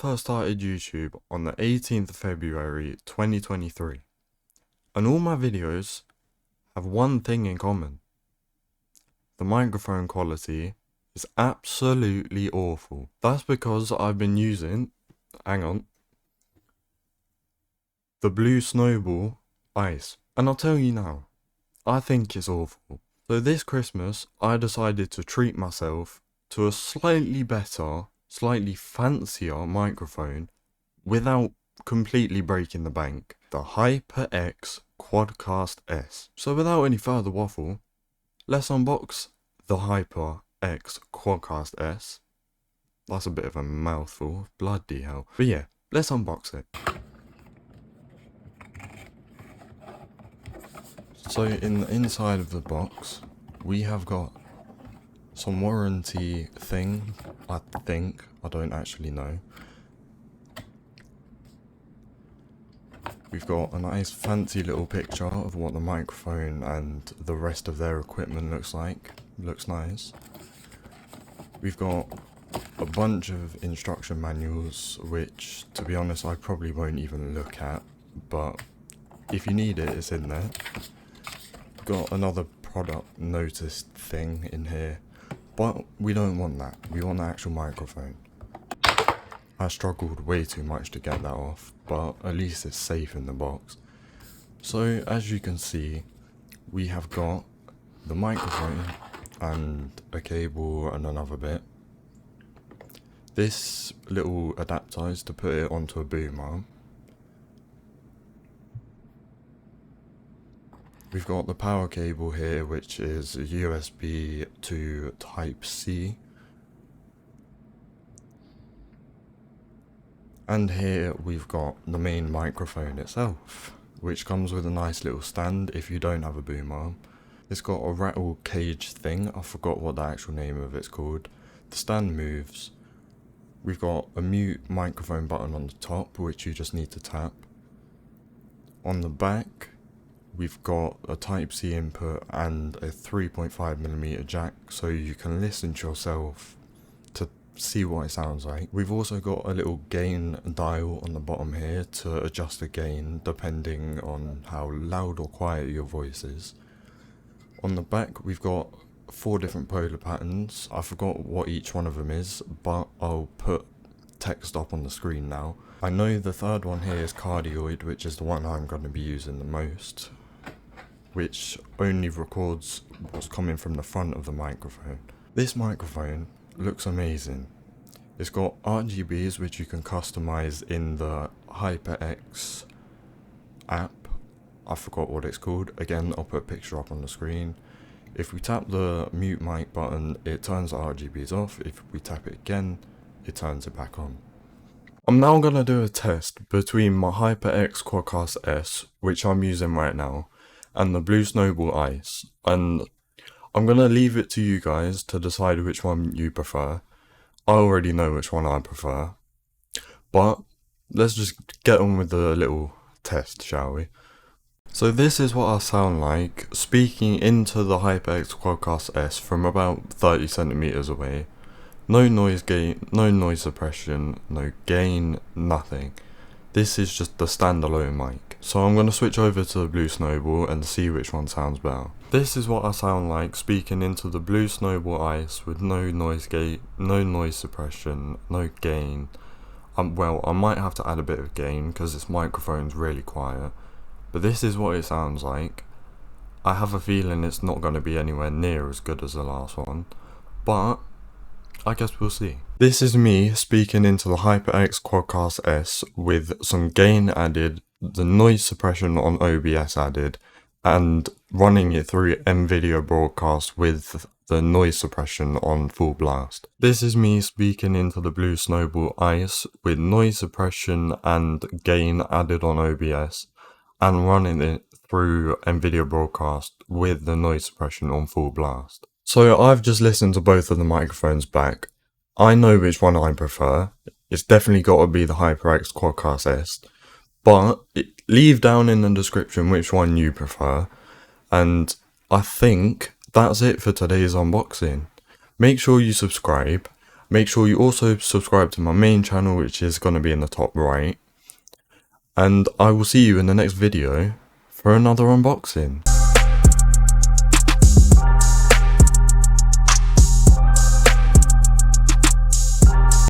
first started YouTube on the 18th of February 2023, and all my videos have one thing in common. The microphone quality is absolutely awful. That's because I've been using, the Blue Snowball Ice, and I'll tell you now, I think it's awful. So this Christmas, I decided to treat myself to a slightly better, slightly fancier microphone without completely breaking the bank. The HyperX Quadcast S. So without any further waffle, let's unbox the HyperX Quadcast S. That's a bit of a mouthful, bloody hell. But yeah, let's unbox it. So in the inside of the box, we have got some warranty thing, I think. I don't actually know. We've got a nice fancy little picture of what the microphone and the rest of their equipment looks like. Looks nice. We've got a bunch of instruction manuals, which, to be honest, I probably won't even look at, but if you need it, it's in there. Got another product notice thing in here, but we don't want that. We want the actual microphone. I struggled way too much to get that off, but at least it's safe in the box. So as you can see, we have got the microphone and a cable and another bit. This little adapter is to put it onto a boom arm. We've got the power cable here, which is a USB to Type-C. And here we've got the main microphone itself, which comes with a nice little stand if you don't have a boom arm. It's got a rattle cage thing, I forgot what the actual name of it's called. The stand moves. We've got a mute microphone button on the top, which you just need to tap. On the back, we've got a Type-C input and a 3.5mm jack, so you can listen to yourself to see what it sounds like. We've also got a little gain dial on the bottom here to adjust the gain depending on how loud or quiet your voice is. On the back we've got 4 different polar patterns. I forgot what each one of them is, but I'll put text up on the screen now. I know the third one here is cardioid, which is the one I'm going to be using the most, which only records what's coming from the front of the microphone. This microphone looks amazing. It's got RGBs which you can customize in the HyperX app. I forgot what it's called. Again, I'll put a picture up on the screen. If we tap the mute mic button, it turns the RGBs off. If we tap it again, it turns it back on. I'm now going to do a test between my HyperX Quadcast S, which I'm using right now, and the Blue Snowball Ice, and I'm going to leave it to you guys to decide which one you prefer. I already know which one I prefer, but let's just get on with the little test, shall we? So this is what I sound like speaking into the HyperX Quadcast S from about 30 centimeters away. No noise gain, no noise suppression, no gain, nothing. This is just the standalone mic. So I'm going to switch over to the Blue Snowball and see which one sounds better. This is what I sound like speaking into the Blue Snowball Ice with no noise gate, no noise suppression, no gain. Well, I might have to add a bit of gain because this microphone's really quiet. But this is what it sounds like. I have a feeling it's not going to be anywhere near as good as the last one, but I guess we'll see. This is me speaking into the HyperX Quadcast S with some gain added, the noise suppression on OBS added, and running it through NVIDIA Broadcast with the noise suppression on full blast. This is me speaking into the Blue Snowball Ice with noise suppression and gain added on OBS, and running it through NVIDIA Broadcast with the noise suppression on full blast. So I've just listened to both of the microphones back. I know which one I prefer. It's definitely got to be the HyperX Quadcast S. But leave down in the description which one you prefer. And I think that's it for today's unboxing. Make sure you subscribe. Make sure you also subscribe to my main channel, which is going to be in the top right. And I will see you in the next video for another unboxing.